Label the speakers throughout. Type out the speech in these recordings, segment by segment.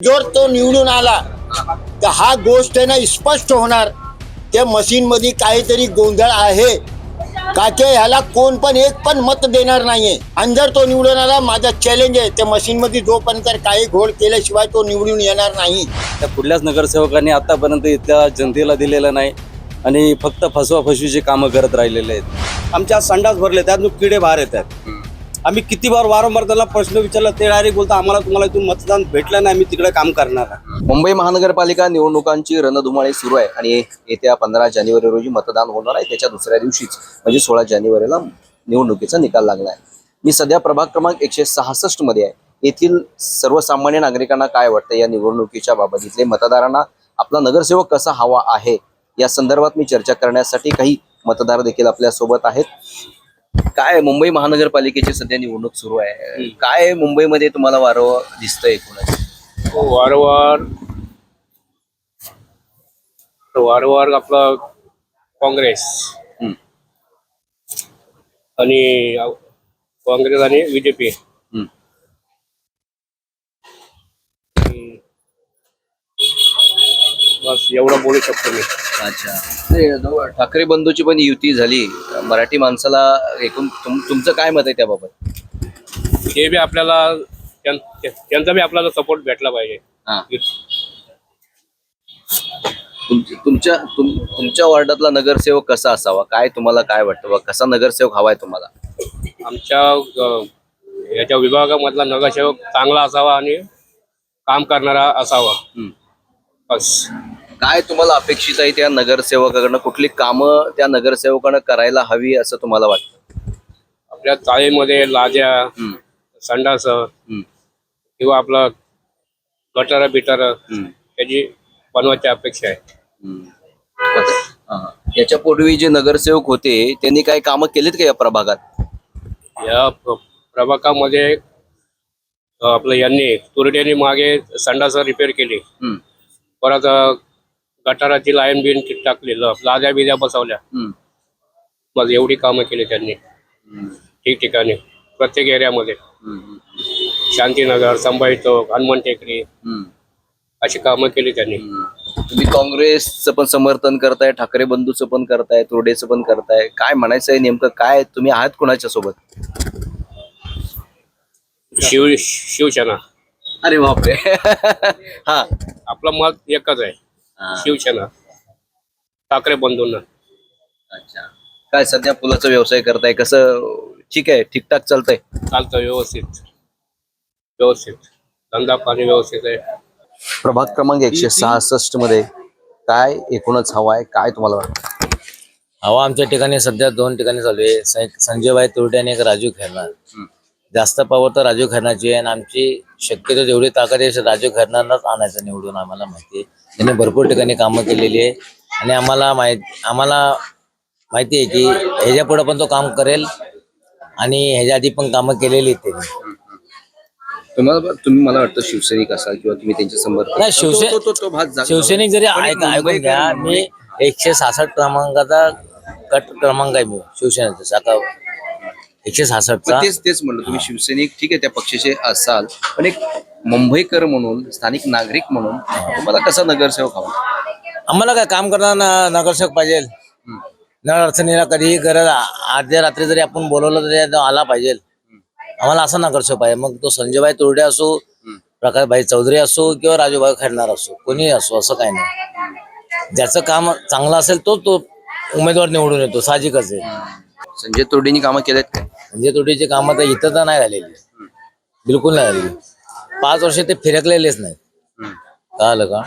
Speaker 1: जर तो निवडून आला तर हा गोष्ट आहे ना स्पष्ट होणार त्या मशीन मध्ये काहीतरी गोंधळ आहे का ते ह्याला कोण पण एक पण मत देणार नाहीये. आणि जर तो निवडून आला माझा चॅलेंज आहे त्या मशीन मध्ये जोपर्यंत काही घोळ केल्याशिवाय तो निवडून येणार नाही.
Speaker 2: त्या कुठल्याच नगरसेवकांनी आतापर्यंत इथल्या जनतेला दिलेलं नाही आणि फक्त फसवाफसवीची कामं करत राहिलेले आहेत.
Speaker 3: आमच्या संडास भरले त्यातून किडे बाहेर येतात. आम्ही किती वारंवार त्याला प्रश्न विचारला ते डायरेक्ट बोलता आम्हाला तुम्हाला इथून मतदान भेटलं नाही, आम्ही तिकडे काम करणार आहे.
Speaker 4: मुंबई महानगरपालिका निवडणुकांची रणधुमाळी सुरू आहे आणि येत्या 15 जानेवारी रोजी मतदान होणार आहे. त्याच्या दुसऱ्या दिवशीच म्हणजे 16 जानेवारीला निवडणुकीचा निकाल लागला आहे. मी सध्या प्रभाग क्रमांक 166 मध्ये आहे. येथील सर्वसामान्य नागरिकांना काय वाटतं या निवडणुकीच्या बाबत, इथले मतदारांना आपला नगरसेवक कसा हवा आहे या संदर्भात मी चर्चा करण्यासाठी काही मतदार देखील आपल्या सोबत आहेत. काय मुंबई महानगरपालिकेची सध्या निवडणूक सुरू आहे, काय मुंबईमध्ये तुम्हाला वारं दिसतंय एकूणच?
Speaker 5: वारंवार आपला काँग्रेस आणि बीजेपी बस एवढं बोलू शकतो मी.
Speaker 4: अच्छा, ठाकरे बंधूची पण युती झाली. मराठी माणसाला एकूण तुमचं काय मत आहे त्याबाबत?
Speaker 5: ते बी आपल्याला त्यांचा बी आपल्याला सपोर्ट भेटला पाहिजे.
Speaker 4: तुमच्या वॉर्डातला नगरसेवक कसा असावा, काय तुम्हाला काय वाटतं, कसा नगरसेवक हवाय तुम्हाला?
Speaker 5: आमच्या याच्या विभागामधला नगरसेवक चांगला असावा आणि काम करणारा असावा. बस.
Speaker 4: काय तुम्हाला अपेक्षित आहे त्या नगरसेवकाकडनं, कुठली कामं त्या नगरसेवकानं करायला हवी असं तुम्हाला वाटतं?
Speaker 5: आपल्या चाळीमध्ये लाज्या, संडास किंवा आपलं गटार बिटार त्याची बनवायची अपेक्षा आहे.
Speaker 4: याच्यापूर्वी जे नगरसेवक होते त्यांनी काही कामं केलीत का या प्रभागात?
Speaker 5: या प्रभागामध्ये आपलं यांनी तुरड्याने मागे संडास रिपेअर केली, परत गटाराची लाईन बिन टाकली, लाद्या बिद्या बसवल्या. बस एवढी कामं केली त्यांनी ठिकठिकाणी प्रत्येक एरियामध्ये. शांतीनगर, संभाजी चौक, हनुमान टेकडी अशी कामं केली त्यांनी.
Speaker 4: तुम्ही काँग्रेसचं पण समर्थन करताय, ठाकरे बंधूचं पण करताय, तुरडेचं पण करताय, काय म्हणायचं आहे नेमकं, काय तुम्ही आहात कोणाच्या सोबत?
Speaker 5: शिवसेना.
Speaker 4: अरे बापरे. हा,
Speaker 5: आपलं मत एकच आहे, शिवसेना, ठाकरे बंधूंना.
Speaker 4: अच्छा, काय सध्या फुलाचा व्यवसाय करताय, कसं? ठीक आहे, ठीकठाक चालतंय?
Speaker 5: चालतं व्यवस्थित धंदा पाणी व्यवस्थित आहे.
Speaker 4: प्रभाग क्रमांक 166 मध्ये काय एकूणच हवा आहे, काय तुम्हाला वाटतं?
Speaker 2: हवा आमच्या ठिकाणी सध्या 2 ठिकाणी चालू आहे. संजयभाई तुरटे आणि एक राजू खैरनार. जास्त पावर तर राजू खैरनारची आहे आणि आमची शक्यतो जेवढी ताकद आहे राजू खैरनारनाच आणायचं निवडून. आम्हाला माहिती आहे त्यांनी भरपूर ठिकाणी कामं केलेली आहे आणि आम्हाला माहिती आहे की ह्याच्या पुढे पण तो काम करेल आणि ह्याच्या आधी पण कामं केलेली आहेत त्यांनी.
Speaker 4: तुम्ही मला वाटतं शिवसैनिक असाल किंवा तुम्ही त्यांच्या समर्थन
Speaker 2: नाही, शिवसैनिक जरी ऐकून घ्या, मी 166 क्रमांकाचा गट क्रमांक आहे, मी शिवसेनेचा शाखा 166चा.
Speaker 4: तेच म्हणलं, तुम्ही शिवसैनिक ठीक आहे त्या पक्षाचे असाल, पण एक मुंबईकर म्हणून, स्थानिक नागरिक म्हणून तुम्हाला कसा नगरसेवक हवा?
Speaker 2: आम्हाला काय काम करणारा नगरसेवक पाहिजे. नळ अडचणीला कधीही गरज अर्ध्या रात्री जरी आपण बोलवलं तरी तो आला पाहिजे. आम्हाला असा नगरसेवक पाहिजे. मग तो संजयभाई तुरडे असो, प्रकाशभाई चौधरी असो किंवा राजूभाई खैरनार असो, कोणी असो, असं काही नाही. ज्याचं काम चांगलं असेल तो उमेदवार निवडून येतो, साहजिकच आहे.
Speaker 4: संजय तुरडेंनी कामं केलेत काय?
Speaker 2: संजय तुरडेची कामं तर इथं तर नाही झालेली, बिलकुल नाही झालेली. 5 वर्ष ते फिरकलेलेच नाहीत. कळालं का?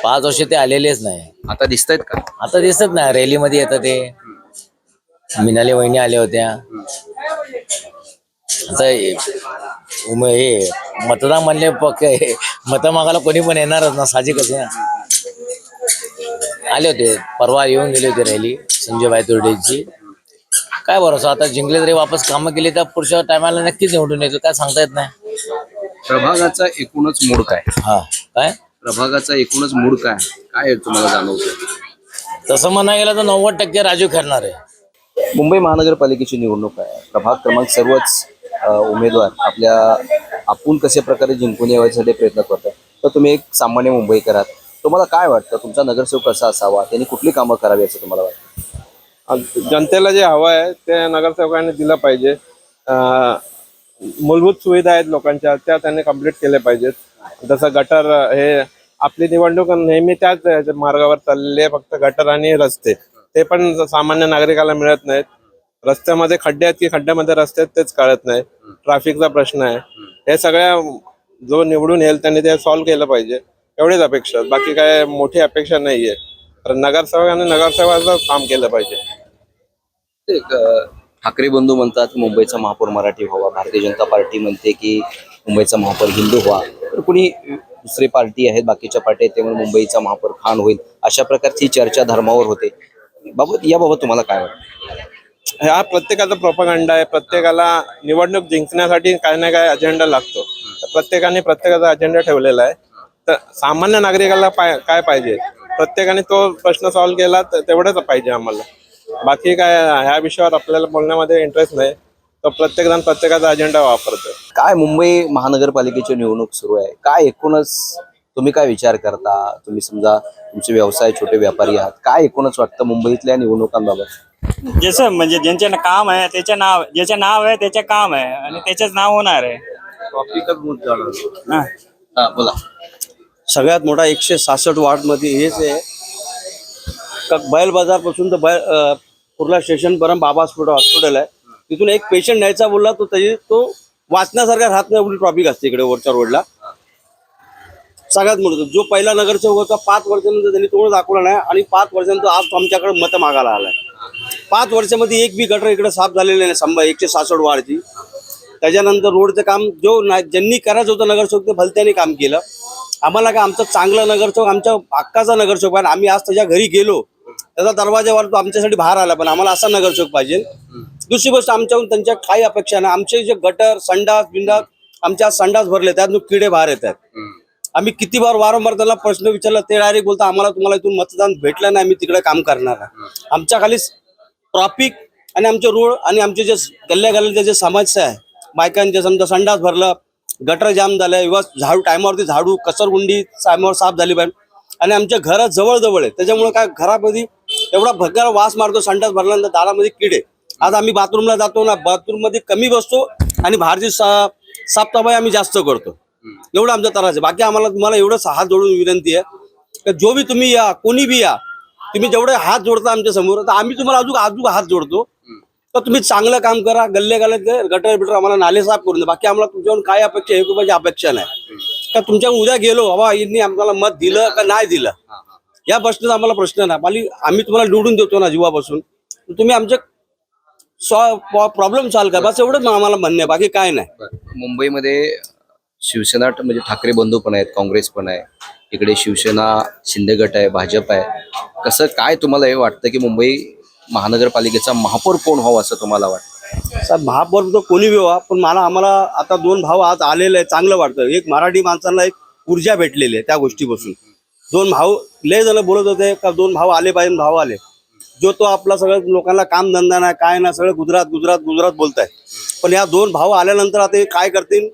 Speaker 2: 5 वर्ष ते आलेलेच नाही.
Speaker 4: आता दिसतायत का?
Speaker 2: आता दिसत नाही. रॅलीमध्ये येतं ते मिनाली वहिनी आल्या होत्या. आता हे मतदान म्हणले मतं मागायला कोणी पण येणारच ना, साहजिकच आहे ना. आले होते, परवा येऊन गेले होते रॅली संजयभाई तुरडेची. काय भरोसा, आता जिंकले तरी वापस कामं केली तर पुढच्या टायमाला नक्कीच निवडून येतो, काय सांगता येत नाही.
Speaker 4: प्रभागाचा एकूणच मूड काय?
Speaker 2: काय
Speaker 4: प्रभागाचा एकूणच मूड काय तुम्हाला जाणवतं?
Speaker 2: तसं म्हणा गेलं तर 90% राजू खैरनार आहे.
Speaker 4: मुंबई महानगरपालिकेची निवडणूक आहे. प्रभाग क्रमांक सर्वच उमेदवार आपण कशा प्रकारे जिंकून यायसाठी प्रयत्न करतात. तर तुम्ही एक सामान्य मुंबईकर आहात, तुम्हाला काय वाटतं तुमचा नगरसेवक कसा असावा, त्यांनी कुठली कामं करावी असं तुम्हाला वाटतं?
Speaker 6: जनतेला जे हवं आहे ते नगरसेवकांनी दिलं पाहिजे. मूलभूत सुविधा आहेत लोकांच्या, त्या त्यांनी कंप्लीट केल्या पाहिजेत. जसं गटर, हे आपली निवडणूक नेहमी त्याच मार्गावर चाललेली आहे, फक्त गटर आणि रस्ते, ते पण सामान्य नागरिकाला मिळत नाहीत. रस्त्यामध्ये खड्डे आहेत की खड्ड्यामध्ये रस्ते आहेत तेच कळत नाही. ट्रॅफिकचा प्रश्न आहे. हे सगळ्या जो निवडून येईल त्यांनी ते सॉल्व्ह केलं पाहिजे, एवढीच अपेक्षा. बाकी काय मोठी अपेक्षा नाहीये. तर नगरसेवकांनी नगरसेवकाचं काम केलं पाहिजे.
Speaker 4: एक ठाकरे बंधू म्हणतात की मुंबईचा महापौर मराठी व्हावा, भारतीय जनता पार्टी म्हणते की मुंबईचा महापौर हिंदू व्हा, तर कुणी दुसरी पार्टी आहेत, बाकीच्या पार्टी आहेत, त्यामुळे मुंबईचा महापौर खान होईल, अशा प्रकारची चर्चा धर्मावर होते. याबाबत तुम्हाला काय वाटतं?
Speaker 6: हा प्रत्येकाचा प्रोपगंडा आहे. प्रत्येकाला निवडणूक जिंकण्यासाठी काय ना काय अजेंडा लागतो. तर प्रत्येकाने प्रत्येकाचा अजेंडा ठेवलेला आहे. तर सामान्य नागरिकाला काय पाहिजे, प्रत्येकाने तो प्रश्न सॉल्व्ह केला तर तेवढंच पाहिजे आम्हाला. बाकी काय ह्या विषयावर आपल्याला बोलण्यामध्ये इंटरेस्ट नाही. तो प्रत्येक जण प्रत्येकाचा अजेंडा वापरतो.
Speaker 4: काय मुंबई महानगरपालिकेची निवडणूक सुरू आहे, काय एकूणच तुम्ही काय विचार करता? तुम्ही समजा तुमचे व्यवसाय, छोटे व्यापारी आहात, काय एकूणच वाटतं मुंबईतल्या निवडणुकांबाबत?
Speaker 7: जसं म्हणजे ज्यांचे काम आहे त्याचे नाव, ज्याचे नाव आहे त्याचे काम आहे आणि त्याचेच नाव होणार आहे. हा.
Speaker 4: हा, बोला.
Speaker 3: सगळ्यात मोठा 166 वार्डमध्ये हेच आहे का, बैल बाजार पासून तर कुर्ला स्टेशन पर्यंत बाबा हॉस्पिटल आहे. तिथून एक पेशंट न्यायचा बोलला तो वाचण्यासारखा राहत नाही, एवढी ट्रॉफिक असते इकडे वरच्या रोडला. सगळ्यात मोठं जो पहिला नगरसेवक होता 5 वर्षानंतर त्यांनी तोंड दाखवला नाही आणि 5 वर्षानंतर आज तो आमच्याकडे मतं मागायला आलाय. 5 वर्षामध्ये एक बी गटर इकडे साफ झालेले नाही. 166 वार्डची. त्याच्यानंतर रोडचं काम ज्यांनी करायचं होतं नगरसेवक ते भलत्याने काम केलं. आम्हाला काय, आमचं चांगलं नगरसेवक, आमच्या हक्काचा नगरसेवक आहे. आम्ही आज त्याच्या घरी गेलो, त्याचा दरवाजावर तो आमच्यासाठी बाहेर आला, पण आम्हाला असा नगरसेवक पाहिजे. दुसरी गोष्ट, आमच्याहून त्यांच्या काही अपेक्षा नाही. आमचे जे गटर, संडास बिंडास, आमच्या संडास भरले त्यातून किडे बाहेर येतात. आम्ही किती वारंवार त्यांना प्रश्न विचारला, ते डायरेक्ट बोलता तुम्हाला इथून मतदान भेटलं नाही, आम्ही तिकडे काम करणार आहे. आमच्या खाली ट्रॉफिक आणि आमचे रोड आणि आमचे जे गल्ल्या जे समस्या आहे, बायकांचे समजा संडास भरलं, गटर जाम झालं, झाडू टायमावरती, झाडू कचरगुंडी टायमावर साफ झाली पाहिजे. आणि आमच्या घरात जवळ आहे, त्याच्यामुळे काय घरामध्ये एवढा भगदार वास मारतो. संडास भरल्यानंतर दारामध्ये किडे. आज आम्ही बाथरूमला जातो ना, बाथरूम मध्ये कमी बसतो आणि बाहेरची साफसफाई आम्ही जास्त करतो. एवढं आमचा त्रास आहे. बाकी आम्हाला तुम्हाला एवढंच हात जोडून विनंती आहे की जो बी तुम्ही या, कोणी बी या, तुम्ही जेवढे हात जोडता आमच्या समोर, तर आम्ही तुम्हाला अजून हात जोडतो. तर तुम्ही चांगलं काम करा. गल्ले गटर बिटर आम्हाला नाले साफ करून द्या. बाकी आम्हाला तुमच्याकडून काय अपेक्षा, 1 रुपयाची अपेक्षा नाही. का तुमच्याकडून उद्या गेलो, बाबा यांनी आम्हाला मत दिलं का नाही दिलं, या प्रश्नाचा आम्हाला प्रश्न नाही. आम्ही तुम्हाला निवडून देतो ना जीवापासून, तुम्ही आमचे प्रॉब्लेम सॉल्व्ह करा, बस एवढंच आम्हाला म्हणणं आहे. बाकी काय नाही.
Speaker 4: मुंबईमध्ये शिवसेना म्हणजे ठाकरे बंधू पण आहेत, काँग्रेस पण आहे, इकडे शिवसेना, शिंदे गट आहे, भाजप आहे. कसं काय तुम्हाला हे वाटतं की मुंबई महानगरपालिकेचा महापौर कोण व्हावं असं तुम्हाला वाटतं?
Speaker 3: साहेब, महापौर तर कोणी बी व्हा, पण आम्हाला आता 2 भाव आज आलेले आहे, चांगलं वाटतं. एक मराठी माणसांना एक ऊर्जा भेटलेली आहे त्या गोष्टीपासून. 2 भाव लय जण बोलत होते का 2 भाव आले पाहिजे, भाव आले. जो तो आपला सगळं लोकांना काम धंदा नाही, काय नाही, सगळं गुजरात बोलताय. पण या 2 भाव आल्यानंतर आता हे काय करतील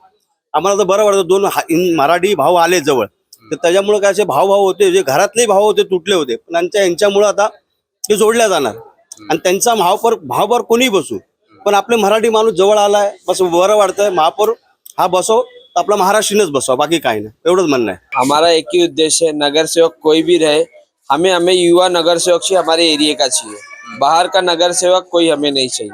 Speaker 3: आम्हाला तर बरं वाटतं. 2 मराठी भाव आले जवळ, तर त्याच्यामुळे काय असे भाव होते, जे घरातले भाव होते तुटले होते, पण यांच्यामुळे आता ते जोडल्या जाणार. आणि त्यांचा भावपर कोणी बसू, पण आपले मराठी माणूस जवळ आलाय, बस बरं वाटतंय. महापौर हा बसो, आपला महाराष्ट्रीनच बसवा, बाकी काही नाही. एवढंच म्हणणं आहे.
Speaker 8: हमारा एक ही उद्देश्य है, नगर सेवक कोई भी रहे, हमें युवा नगर सेवक चाहिए, हमारे एरिया का चाहिए। बाहर का नगर सेवक कोई हमें नहीं चाहिए,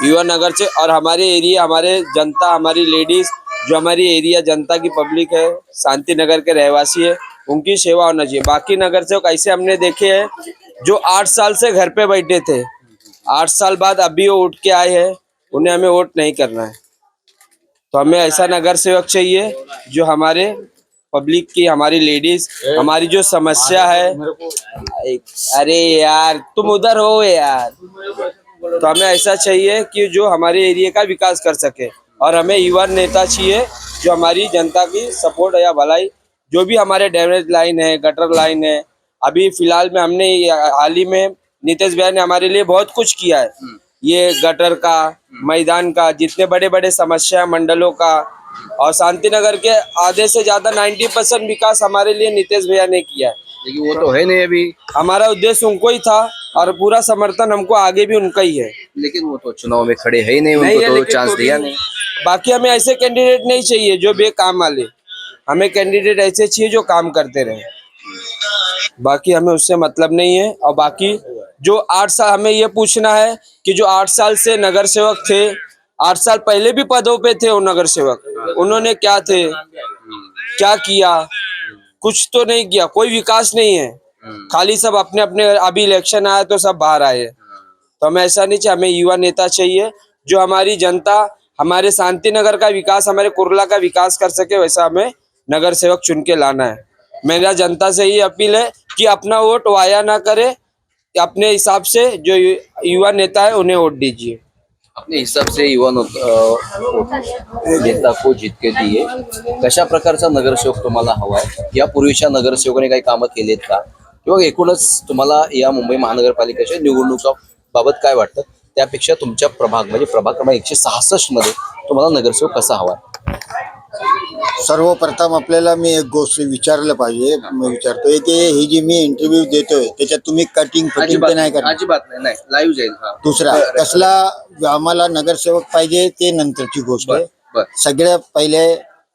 Speaker 8: युवा नगर से। और हमारे एरिया, हमारे जनता, हमारी लेडीज, जो हमारी एरिया जनता की पब्लिक है, शांति नगर के रहवासी है, उनकी सेवा होना चाहिए। बाकी नगर सेवक ऐसे हमने देखे हैं जो 8 साल से घर पे बैठे थे, 8 साल बाद अभी वो उठ के आए हैं, उन्हें हमें वोट नहीं करना है। तो हमें ऐसा नगर सेवक चाहिए जो हमारे पब्लिक की, हमारी लेडीज, हमारी जो समस्या है, अरे यार तुम उधर हो यार, तो हमें ऐसा चाहिए कि जो हमारे एरिया का विकास कर सके। और हमें युवा नेता चाहिए जो हमारी जनता की सपोर्ट या भलाई, जो भी हमारे डैमेज लाइन है, गटर लाइन है, अभी फिलहाल में हमने हाल ही में नीतीश भाई ने हमारे लिए बहुत कुछ किया है। ये गटर का, मैदान का, जितने बड़े बड़े समस्या मंडलों का, और शांति नगर के आधे से ज्यादा 90% विकास हमारे लिए नीतीश भैया ने किया है।
Speaker 4: लेकिन वो तो है नहीं अभी।
Speaker 8: हमारा उद्देश्य उनको ही था और पूरा समर्थन हमको आगे भी उनका ही है।
Speaker 4: लेकिन वो तो चुनाव में खड़े है ही नहीं,
Speaker 8: नहीं
Speaker 4: उनको
Speaker 8: है,
Speaker 4: तो
Speaker 8: लेकिन
Speaker 4: चांस
Speaker 8: तो
Speaker 4: दिया
Speaker 8: भी
Speaker 4: नहीं।
Speaker 8: बाकी हमें ऐसे कैंडिडेट नहीं चाहिए जो बेकाम वाले, हमें कैंडिडेट ऐसे चाहिए जो काम करते रहे। बाकी हमें उससे मतलब नहीं है। और बाकी जो 8 साल, हमें ये पूछना है कि जो 8 साल से नगर सेवक थे, 8 साल पहले भी पदों पे थे वो नगर सेवक, उन्होंने क्या थे, क्या किया? कुछ तो नहीं किया, कोई विकास नहीं है। खाली सब अपने अपने, अभी इलेक्शन आया तो सब बाहर आए। तो हमें ऐसा नहीं चाहिए, हमें युवा नेता चाहिए जो हमारी जनता, हमारे शांति नगर का विकास, हमारे कुर्ला का विकास कर सके, वैसा हमें नगर सेवक चुन के लाना है। मेरा जनता से ये अपील है कि अपना वोट वाया ना करे, अपने हिसाब से जो युवा नेता है उन्हें वोट दीजिए।
Speaker 4: अपने हिसाब से युवा नेता को जितके दिए. कशा प्रकारचा नगरसेवक तुम्हाला हवा आहे? यापूर्वीच्या नगरसेवकाने काही कामं केलीत का? किंवा एकूणच तुम्हाला या मुंबई महानगरपालिकेच्या निवडणुकाबाबत काय वाटतं? त्यापेक्षा तुमच्या प्रभाग म्हणजे प्रभाग क्रमांक 166 मध्ये तुम्हाला नगरसेवक कसा हवा आहे?
Speaker 1: सर्वप्रथम आपल्याला मी एक गोष्ट विचारलं पाहिजे, मी विचारतोय की ही जी मी इंटरव्ह्यू देतोय त्याच्यात तुम्ही कटिंग फटिंग ते नाही करणार.
Speaker 4: अजिबात नाही, लाईव्ह जाईल.
Speaker 1: दुसरा कसला आम्हाला नगरसेवक पाहिजे ते नंतरची गोष्ट आहे.
Speaker 4: बर.
Speaker 1: सगळ्यात पहिले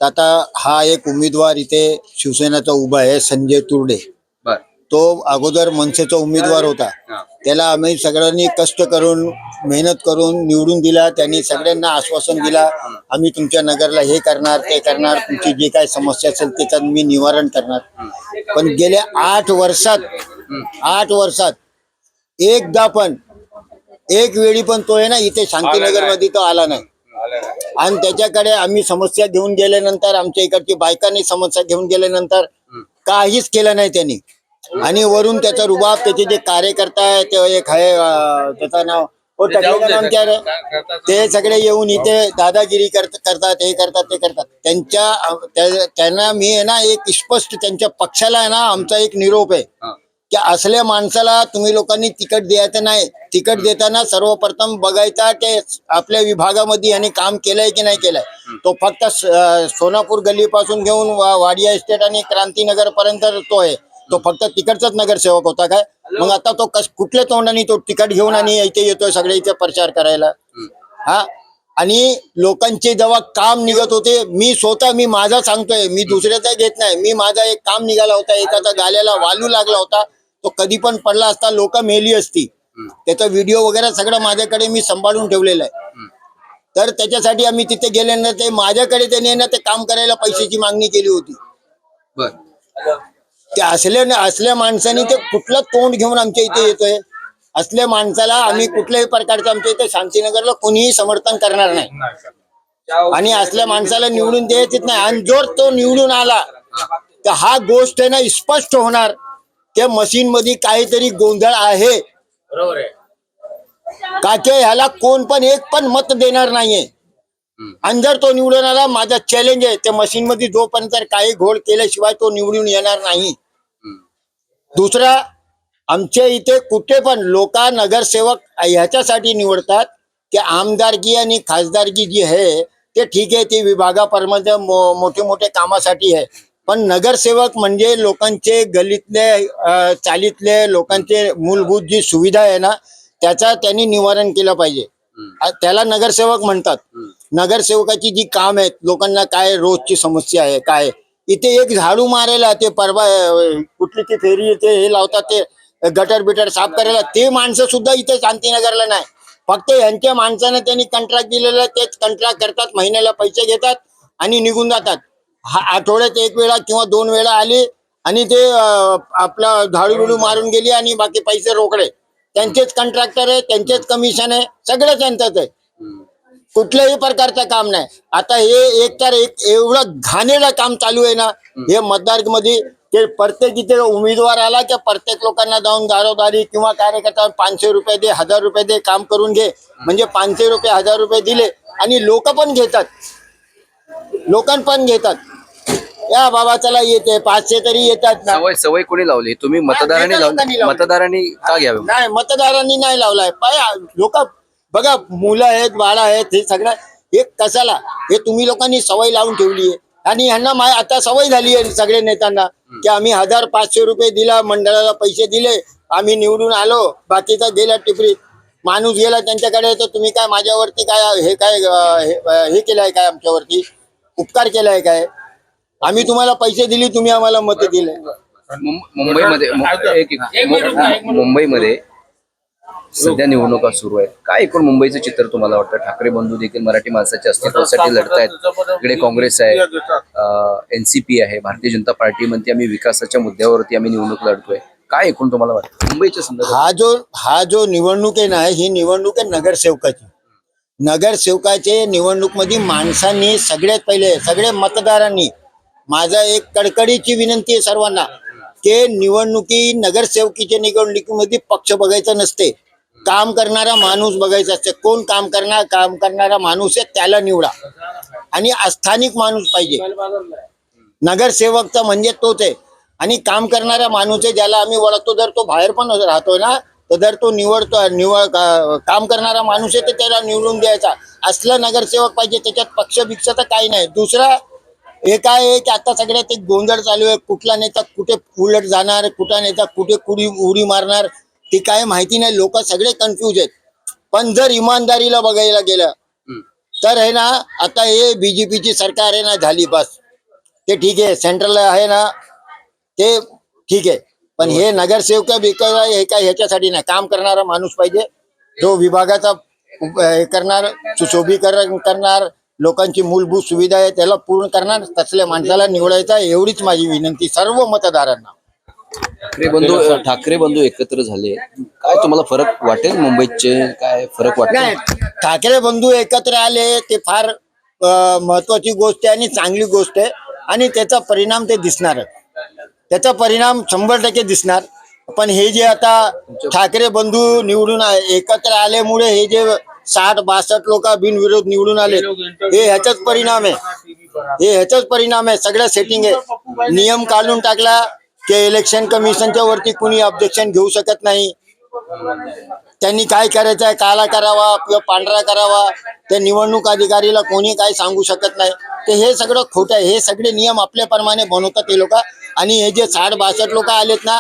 Speaker 1: आता हा एक उमेदवार इथे शिवसेनेचा उभा आहे, संजय तुर्डे.
Speaker 4: बर.
Speaker 1: तो अगोदर मनसेचा उमेदवार होता. त्याला आम्ही सगळ्यांनी कष्ट करून मेहनत करून निवडून दिला. त्यांनी सगळ्यांना आश्वासन दिला, आम्ही तुमच्या नगरला हे करणार ते करणार, तुमची जे काय समस्या असेल त्याच्यात मी निवारण करणार. पण गेल्या 8 वर्षात एकदा पण एक वेळी पण तो आहे ना इथे शांतीनगर मध्ये तो आला नाही. आणि त्याच्याकडे आम्ही समस्या घेऊन गेल्यानंतर, आमच्या इकडची बायकांनी समस्या घेऊन गेल्यानंतर काहीच केलं नाही त्यांनी. आणि वरून त्याचा रुबाब, त्याचे जे कार्यकर्ता आहे ते एक आहे, त्याचं नाव ते सगळे येऊन इथे दादागिरी करतात, हे करतात ते करतात. त्यांना मी आहे ना एक स्पष्ट त्यांच्या पक्षाला आहे ना आमचा एक निरोप आहे की असल्या माणसाला तुम्ही लोकांनी तिकीट द्यायचं नाही. तिकीट देताना सर्वप्रथम बघायचा की आपल्या विभागामध्ये यांनी काम केलंय की नाही केलंय. तो फक्त सोनापूर गल्लीपासून घेऊन वाडिया इस्टेट आणि क्रांतीनगर पर्यंत तो आहे. तो फक्त तिकडचाच नगरसेवक होता काय? मग आता तो कुठल्या तोंडाने तो तिकीट घेऊन आणि इथे येतोय सगळे इथे प्रचार करायला? हा. आणि लोकांचे जेव्हा काम निघत होते, मी स्वतः मी माझा सांगतोय, मी दुसऱ्याचा घेत नाही, मी माझा एक काम निघाला होता, एकाचा गाल्याला वालू लागला होता, तो कधी पण पडला असता, लोक मेली असती. त्याचा व्हिडिओ वगैरे सगळं माझ्याकडे मी सांभाळून ठेवलेलं आहे. तर त्याच्यासाठी आम्ही तिथे गेल्यानंतर ते माझ्याकडे त्याने ना ते काम करायला पैशाची मागणी केली होती. ते असल्या माणसाने ते कुठलं तोंड घेऊन आमच्या इथे येतोय? असल्या माणसाला आम्ही कुठल्याही प्रकारचं आमच्या इथे शांतीनगरला कोणीही समर्थन करणार नाही. आणि असल्या माणसाला निवडून द्यायचीच नाही. आणि जर तो निवडून आला तर हा गोष्ट आहे ना स्पष्ट होणार, त्या मशीन मध्ये काहीतरी गोंधळ आहे.
Speaker 2: बरोबर आहे.
Speaker 1: का की ह्याला कोण पण एक पण मत देणार नाहीये. आणि जर तो निवडून आला, माझा चॅलेंज आहे, त्या मशीन मध्ये जोपर्यंत काही घोळ केल्याशिवाय तो निवडून येणार नाही. दुसरा, आमच्या इथे कुठे पण लोक नगरसेवक ह्याच्यासाठी निवडतात की आमदारकी आणि खासदारकी जी आहे ते ठीक आहे, ते विभागाप्रमाणे मोठे मोठे कामासाठी आहे. पण नगरसेवक म्हणजे लोकांचे गल्लीतले चालीतले लोकांचे मूलभूत जी सुविधा आहे ना त्याचा त्यांनी निवारण केलं पाहिजे. त्याला नगरसेवक म्हणतात. नगरसेवकाची जी काम आहेत, लोकांना काय रोजची समस्या आहे काय, इथे एक झाडू मारायला, ते परवा कुठली ती फेरी येते हे लावतात, ते गटर बिटर साफ करायला, ते माणसं सुद्धा इथे शांतीनगरला नाही. फक्त यांच्या माणसाने त्यांनी कंत्राट दिलेलं, तेच कंत्राट करतात, महिन्याला पैसे घेतात आणि निघून जातात. आठवड्यात 1 वेळा किंवा 2 वेळा आली आणि ते आपला झाडू बिडू मारून गेली आणि बाकी पैसे रोकडे. त्यांचेच कॉन्ट्रॅक्टर आहे, त्यांचेच कमिशन आहे, सगळं त्यांचंच आहे. कुठल्याही प्रकारचं काम नाही. आता हे एक एवढं घाणेरडं काम चालू आहे ना हे मतदारमध्ये, ते प्रत्येक इथे उमेदवार आला की प्रत्येक लोकांना जाऊन दारोदारी किंवा कार्यकर्ता 500 रुपये दे, 1000 रुपये दे, काम करून घे. म्हणजे 500 रुपये 1000 रुपये दिले आणि लोक पण घेतात. या बाबा चला येते 500 तरी येतात ना.
Speaker 4: सवय कोणी लावली? तुम्ही मतदारांनी लावली? मतदारांनी का घ्यावे?
Speaker 1: नाही, मतदारांनी नाही लावलाय. लोक बघा, मुलं आहेत, बाळा आहेत, हे सगळं हे कशाला? हे तुम्ही लोकांनी सवय लावून ठेवली आहे आणि ह्यांना आता सवय झाली आहे सगळे नेत्यांना की आम्ही 1500 रुपये दिला, मंडळाला पैसे दिले, आम्ही निवडून आलो, बाकीचा गेला टिपरीत. माणूस गेला त्यांच्याकडे तर तुम्ही काय माझ्यावरती काय हे काय हे केलंय काय, आमच्यावरती उपकार केलाय काय? आम्ही तुम्हाला पैसे दिले, तुम्ही आम्हाला मत दिले.
Speaker 4: मुंबईमध्ये सध्या निवडणुका सुरू आहेत. काय एकूण मुंबईचं चित्र तुम्हाला वाटतं? ठाकरे बंधू देखील मराठी माणसाच्या अस्तित्वासाठी लढतायत. इकडे काँग्रेस आहे, एनसीपी आहे, भारतीय जनता पार्टी म्हणते आम्ही विकासाच्या मुद्द्यावरती आम्ही निवडणूक लढतोय. काय एकूण तुम्हाला वाटतं मुंबईच्या संदर्भात?
Speaker 1: हा जो निवडणूक आहे ना, ही निवडणूक आहे नगरसेवकाची. नगरसेवकाचे निवडणूक मध्ये माणसांनी सगळ्यात पहिले, सगळे मतदारांनी, माझा एक कडकडीची विनंती आहे सर्वांना की नगरसेवकीच्या निवडणुकीमध्ये पक्ष बघायचा नसते, काम करणारा माणूस बघायचा असते. कोण काम करणारा माणूस आहे त्याला निवडा आणि स्थानिक माणूस पाहिजे. नगरसेवकचा म्हणजे तोच आहे आणि काम करणारा माणूस आहे ज्याला आम्ही ओळखतो. जर तो बाहेर पण राहतोय ना, तर जर तो काम करणारा माणूस आहे तर त्याला निवडून द्यायचा. असलं नगरसेवक पाहिजे. त्याच्यात पक्ष तर काही नाही. दुसरा हे काय आहे की आता सगळ्यात एक गोंधळ चालू आहे. कुठला नेता कुठे उलट जाणार, कुठला नेता कुठे उडी मारणार ते काय माहिती नाही. लोक सगळे कन्फ्यूज आहेत. पण जर इमानदारीला बघायला गेलं तर आहे ना, आता हे बीजेपीची सरकार आहे ना, झाली बस. ते ठीक आहे, सेंट्रलला आहे ना, ते ठीक आहे. पण हे नगरसेवक हे काय ह्याच्यासाठी नाही. काम करणारा माणूस पाहिजे, जो विभागाचा हे करणार, सुशोभीकरण करणार, लोकांची मूलभूत सुविधा आहे त्याला पूर्ण करणार, तसल्या माणसाला निवडायचा. एवढीच माझी विनंती सर्व मतदारांना.
Speaker 4: ठाकरे बंधू एकत्र झाले, काय तुम्हाला फरक वाटेल? मुंबईचे काय फरक वाटेल?
Speaker 1: ठाकरे बंधू एकत्र आले ते फार महत्वाची गोष्ट आहे आणि चांगली गोष्ट आहे आणि त्याचा परिणाम ते दिसणार. त्याचा परिणाम 100% दिसणार. पण हे जे आता ठाकरे बंधू निवडून एकत्र आल्यामुळे हे जे 60-62 लोक बिनविरोध निवडून आले, हे ह्याचाच परिणाम आहे. सगळं सेटिंग आहे. नियम काढून टाकला की इलेक्शन कमिशनच्या वरती कुणी ऑब्जेक्शन घेऊ शकत नाही. त्यांनी काय करायचं आहे, काला करावा किंवा पांढरा करावा, त्या निवडणूक अधिकारीला कोणी काय सांगू शकत नाही. तर हे सगळं खोटं आहे. हे सगळे नियम आपल्याप्रमाणे बनवतात ते लोक. आणि हे जे 60-62 लोक आलेत ना,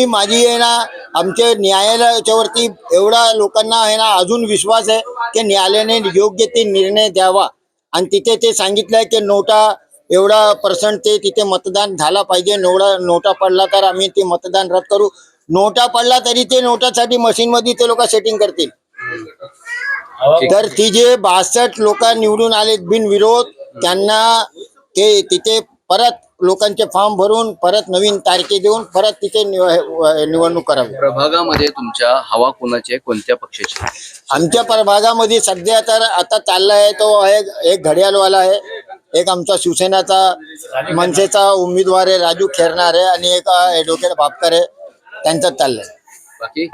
Speaker 1: माझी आहे ना, आमच्या न्यायालयाच्या वरती एवढा लोकांना आहे ना अजून विश्वास आहे की न्यायालयाने योग्य ते निर्णय द्यावा. आणि तिथे ते सांगितलंय की नोटा एवढा % ते तिथे मतदान झाला पाहिजे. नोटा पडला तर आम्ही ते मतदान रद्द करू. नोटा पडला तरी ते नोटासाठी मशीन मध्ये ते लोक सेटिंग करतील. तर ती जे 62 लोक निवडून आले बिनविरोध, त्यांना ते तिथे परत लोकांचे फॉर्म भरून परत नवीन तारखे देऊन परत तिथे निवडणूक करावी.
Speaker 4: प्रभागामध्ये तुमच्या हवा कोणाची आहे, कोणत्या पक्षाची?
Speaker 1: आमच्या प्रभागामध्ये सध्या तर आता चाललाय तो आहे एक घड्याळवाला आहे, एक आमचा शिवसेनाचा मनसेचा उमेदवार आहे राजू खेरणार आहे आणि एक ॲडव्होकेट भापकर आहे. त्यांचं चाललंय.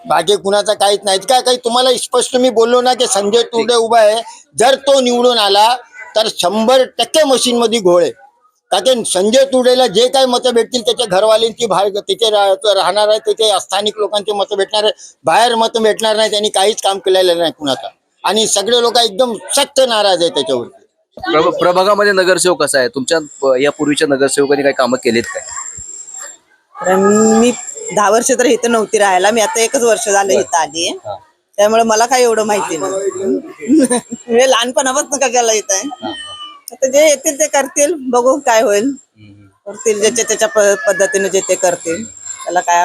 Speaker 1: बाकी कुणाचा काहीच नाही. काही तुम्हाला स्पष्ट मी बोललो ना की संजय तुर्डे उभा आहे. जर तो निवडून आला तर 100% मशीन मध्ये घोळ आहे. का की संजय तुर्डेला जे काही मतं भेटतील त्याच्या घरवाल्यांची तिथे राहणार आहे, त्याचे स्थानिक लोकांचे मतं भेटणार आहे, बाहेर मतं भेटणार नाही. त्यांनी काहीच काम केलेलं नाही कुणाचा. आणि सगळे लोक एकदम सक्त नाराज आहे त्याच्यावरती.
Speaker 4: प्रभागामध्ये नगरसेवक कसा आहे? तुमच्या या पूर्वीच्या नगरसेवकांनी काही कामं केलीत काय?
Speaker 9: मी 10 वर्ष तर इथं नव्हती राहायला. मी आता 1च वर्ष झालं इथं आली, त्यामुळे मला काही एवढं माहिती नाही. हे लहानपणापासून कशाला येत आहे. आता जे येतील ते करतील, बघू काय होईल. करतील ज्याच्या त्याच्या पद्धतीने जे ते करतील, त्याला काय.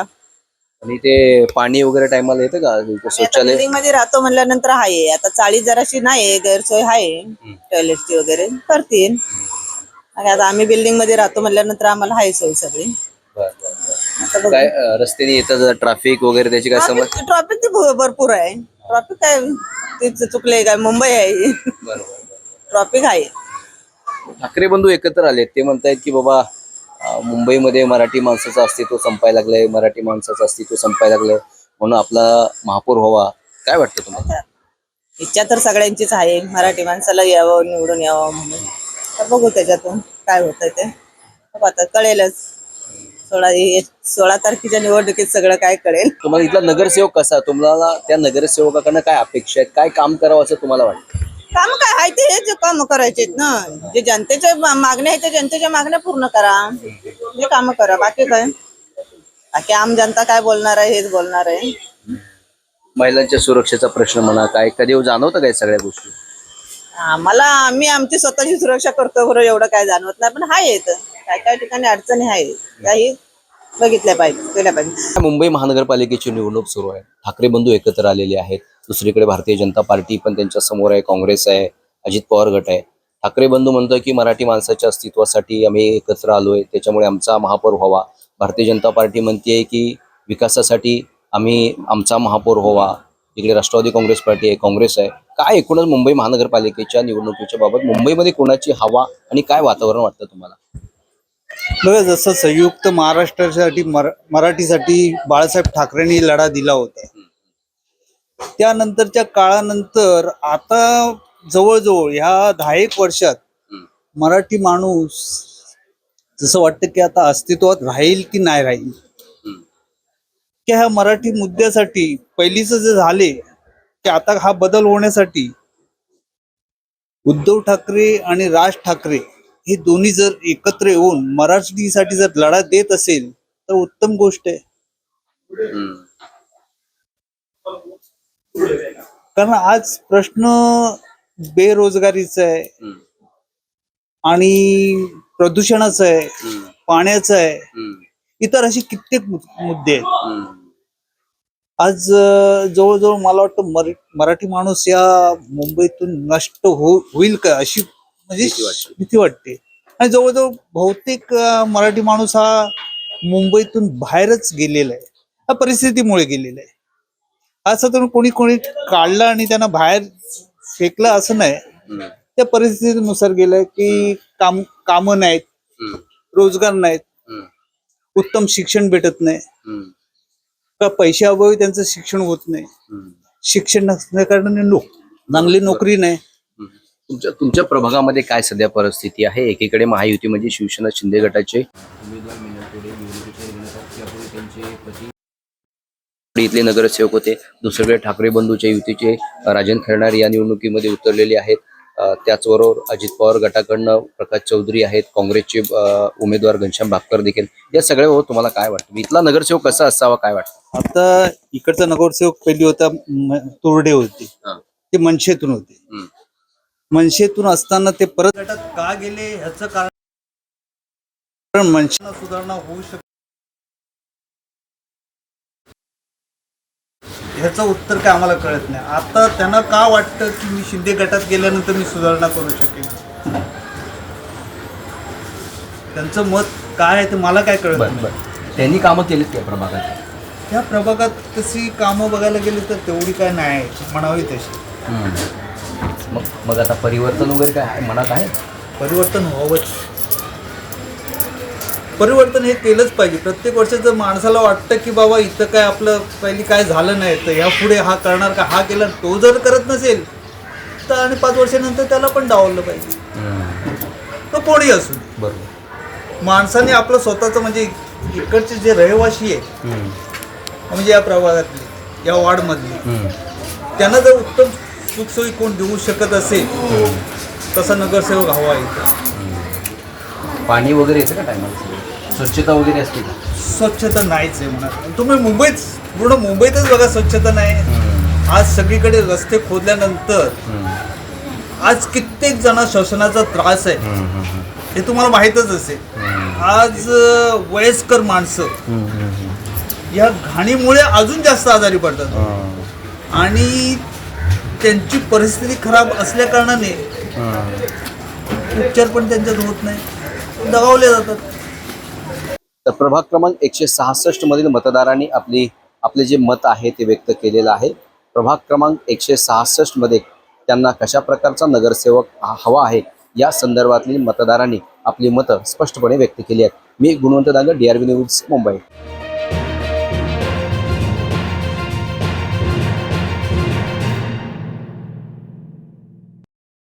Speaker 4: आणि ते पाणी वगैरे टायमाला येतं का? शौचालय
Speaker 9: बिल्डिंग मध्ये राहतो म्हणल्यानंतर आहे. आता चाळी जराशी नाही, गैरसोय आहे टॉयलेटची वगैरे, करतील. आणि आता आम्ही बिल्डिंग मध्ये राहतो म्हणल्यानंतर आम्हाला आहे सोय सगळी.
Speaker 4: काय रस्त्याने येतात ट्रॅफिक वगैरे त्याची काय समस्या?
Speaker 9: ट्रॉफिक भरपूर आहे. ट्रॉफिक काय ते चुकले काय, मुंबई आहे, ट्रॉफिक आहे.
Speaker 4: ठाकरे बंधू एकत्र आले, ते म्हणतायत की बाबा मुंबईमध्ये मराठी माणसाचं अस्तित्व संपायला लागलंय, मराठी माणसाचं अस्तित्व संपायला लागलंय, म्हणून आपला महापौर व्हावा. काय वाटतं तुम्हाला?
Speaker 9: इच्छा तर सगळ्यांचीच आहे मराठी माणसाला यावं, निवडून यावं म्हणून. तर बघू त्याच्यातून काय होतंय ते आता कळेलच. 16 तारखेच्या निवडणुकीत सगळं काय कळेल.
Speaker 4: तुम्हाला इथला नगरसेवक कसा? तुम्हाला त्या नगरसेवकाकडनं काय अपेक्षा आहेत? काय काम करावं असं तुम्हाला वाटतं?
Speaker 9: काम काय आहे ते हेच काम करायचे ना, जे जनतेच्या मागण्या आहेत ते जनतेच्या मागण्या पूर्ण करा, हे काम करा. बाकी काय, बाकी आम जनता काय बोलणार आहे हेच बोलणार आहे.
Speaker 4: महिलांच्या सुरक्षेचा प्रश्न म्हणा, काय कधी जाणवतं काय सगळ्या गोष्टी?
Speaker 9: आम्ही आमची स्वतःची सुरक्षा करतो बरोबर, एवढं काय जाणवत नाही. पण हाय येत काय काय ठिकाणी अडचणी आहेत, त्याही बघितल्या पाहिजे, केल्या पाहिजे.
Speaker 4: मुंबई महानगरपालिकेची निवडणूक सुरू आहे. ठाकरे बंधू एकत्र आलेले आहेत. दुसरीकडे भारतीय जनता पार्टी पण त्यांच्या समोर आहे, काँग्रेस आहे, अजित पवार गट आहे. ठाकरे बंधू म्हणतो की मराठी माणसाच्या अस्तित्वासाठी आम्ही एकत्र आलोय, त्याच्यामुळे आमचा महापौर व्हावा. भारतीय जनता पार्टी म्हणते की विकासासाठी आम्ही आमचा महापौर व्हावा. इकडे राष्ट्रवादी काँग्रेस पार्टी आहे, काँग्रेस आहे. काय एकूणच मुंबई महानगरपालिकेच्या निवडणुकीच्या बाबत मुंबईमध्ये कोणाची हवा आणि काय वातावरण वाटतं तुम्हाला?
Speaker 10: बघा, जसं संयुक्त महाराष्ट्रासाठी मराठीसाठी बाळासाहेब ठाकरेंनी लढा दिला होता, त्यानंतरच्या काळानंतर आता जवळजवळ ह्या 10 वर्षात मराठी माणूस जसं वाटतं की आता अस्तित्वात राहील की नाही राहील, की ह्या मराठी मुद्द्यासाठी पहिलीच जे झाले की आता हा बदल होण्यासाठी उद्धव ठाकरे आणि राज ठाकरे हे दोन्ही जर एकत्र येऊन मराठीसाठी जर लढा देत असेल तर उत्तम गोष्ट आहे. कारण आज प्रश्न बेरोजगारीचा आहे आणि प्रदूषणाचा आहे, पाण्याचा आहे, इतर असे कित्येक मुद्दे आहेत. आज जवळजवळ मला वाटतं मराठी माणूस या मुंबईतून नष्ट होईल का अशी म्हणजे भीती वाटते. आणि जवळजवळ बहुतेक मराठी माणूस हा मुंबईतून बाहेरच गेलेला आहे, हा परिस्थितीमुळे गेलेला आहे. असं तर कोणी काढलं आणि त्यांना बाहेर फेकलं असं नाही, त्या परिस्थितीनुसार गेलंय की कामं नाहीत, रोजगार नाहीत, उत्तम शिक्षण भेटत नाही, का पैशाअभावी त्यांचं शिक्षण होत नाही, शिक्षण नसल्या कारणाने चांगली नोकरी नाही.
Speaker 4: तुमच्या प्रभागामध्ये काय सध्या परिस्थिती आहे? एकीकडे महायुती म्हणजे शिवसेना शिंदे गटाचे उमेदवार इथले नगरसेवक होते, दुसरीकडे ठाकरे बंधूच्या युतीचे राजन खैरनार या निवडणुकीमध्ये उतरलेले आहेत. त्याचबरोबर अजित पवार गटाकडनं प्रकाश चौधरी आहेत, काँग्रेसचे उमेदवार घनश्याम भापकर देखील. या सगळ्यावर तुम्हाला काय वाटतं? इथला नगरसेवक कसा असावा काय वाटतं?
Speaker 10: आता इकडचा नगरसेवक पहिली होता तोरडे होते, ते मनसेतून होते. मनसेतून असताना ते परत गटात का गेले ह्याचं कारण मनसेला सुधारणा होऊ शकते ह्याचं उत्तर काय आम्हाला कळत नाही. आता त्यांना का वाटतं की मी शिंदे गटात गेल्यानंतर मी सुधारणा करू शकेन, त्यांचं मत काय आहे ते मला काय कळत नाही.
Speaker 4: त्यांनी कामं केलीत त्या प्रभागात?
Speaker 10: त्या प्रभागात तशी कामं बघायला गेली तर तेवढी काय नाही म्हणावी तशी.
Speaker 4: मग आता परिवर्तन वगैरे काय मनात आहे?
Speaker 10: परिवर्तन व्हावंच, परिवर्तन हे केलंच पाहिजे. प्रत्येक वर्षाचं माणसाला वाटतं की बाबा इथं काय आपलं पहिली काय झालं नाही तर ह्या पुढे हा करणार का, हा केला. तो जर करत नसेल तर आणि 5 वर्षानंतर त्याला पण डावललं पाहिजे, तो कोणी असू.
Speaker 4: बरोबर.
Speaker 10: माणसाने आपलं स्वतःचं म्हणजे इकडचे जे रहिवासी आहेत म्हणजे या प्रभागातले या वॉर्डमधले त्यांना जर उत्तम सुखसोयी कोण देऊ शकत असेल तसा नगरसेवक हवा आहे.
Speaker 4: पाणी वगैरे येतं का टायमाला? स्वच्छता वगैरे असते का?
Speaker 10: स्वच्छता नाहीच आहे म्हणा. तुम्ही पूर्ण मुंबईतच बघा स्वच्छता नाही. आज सगळीकडे रस्ते खोदल्यानंतर आज कित्येक जण श्वसनाचा त्रास आहे, हे तुम्हाला माहीतच असेल. आज वयस्कर माणसं या घाणीमुळे अजून जास्त आजारी पडतात आणि त्यांची परिस्थिती खराब असल्या कारणाने उपचार पण त्यांच्यात होत नाही, दगावले जातात.
Speaker 4: तर प्रभाग क्रमांक 166 मधील मतदारांनी आपले जे मत आहे ते व्यक्त केलेलं आहे. प्रभाग क्रमांक 166 मध्ये त्यांना कशा प्रकारचा नगरसेवक हवा आहे या संदर्भातली मतदारांनी आपली मतं स्पष्टपणे व्यक्त केली आहेत. मी गुणवंत दांगर, DRV न्यूज, मुंबई.